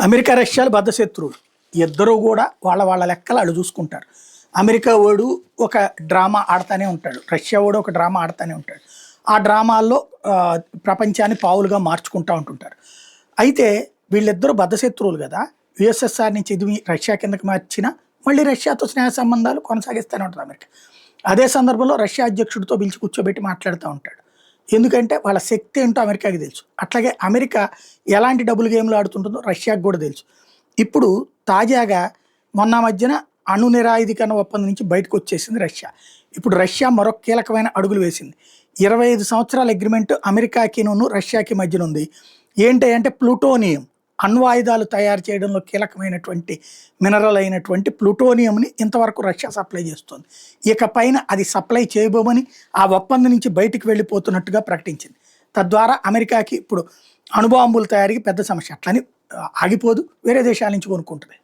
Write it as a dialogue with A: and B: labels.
A: America రష్యాలు బద్ధశత్రువులు. ఇద్దరూ కూడా వాళ్ళ వాళ్ళ లెక్కలు వాళ్ళు చూసుకుంటారు. అమెరికా వాడు ఒక డ్రామా ఆడుతూనే ఉంటాడు, రష్యా వాడు ఒక డ్రామా ఆడుతూనే ఉంటాడు. ఆ డ్రామాల్లో ప్రపంచాన్ని పావులుగా మార్చుకుంటూ ఉంటుంటారు. అయితే వీళ్ళిద్దరూ బద్ధశత్రువులు కదా. యుఎస్ఎస్ఆర్ నుంచి ఇది రష్యా కిందకి మార్చినా మళ్ళీ రష్యాతో స్నేహ సంబంధాలు కొనసాగిస్తూనే ఉంటుంది అమెరికా. అదే సందర్భంలో రష్యా అధ్యక్షుడితో పిలిచి కూర్చోబెట్టి మాట్లాడుతూ ఉంటాడు. ఎందుకంటే వాళ్ళ శక్తి ఏంటో అమెరికాకి తెలుసు. అట్లాగే అమెరికా ఎలాంటి డబుల్ గేమ్లు ఆడుతుంటుందో రష్యాకు కూడా తెలుసు. ఇప్పుడు తాజాగా మొన్న మధ్యన అణు నిరాయుధీకరణ ఒప్పందం నుంచి బయటకు వచ్చేసింది రష్యా. ఇప్పుడు రష్యా మరొక కీలకమైన అడుగులు వేసింది. 25 సంవత్సరాల అగ్రిమెంట్ అమెరికాకిను రష్యాకి మధ్యన ఉంది. ఏంటి అంటే ప్లూటోనియం, అణ్వాయుధాలు తయారు చేయడంలో కీలకమైనటువంటి మినరల్ అయినటువంటి ప్లూటోనియంని ఇంతవరకు రష్యా సప్లై చేస్తుంది. ఇకపైన అది సప్లై చేయబోమని ఆ ఒప్పందం నుంచి బయటికి వెళ్ళిపోతున్నట్టుగా ప్రకటించింది. తద్వారా అమెరికాకి ఇప్పుడు అణుబాంబుల తయారీకి పెద్ద సమస్య. అట్లని ఆగిపోదు, వేరే దేశాల నుంచి కొనుక్కుంటుంది.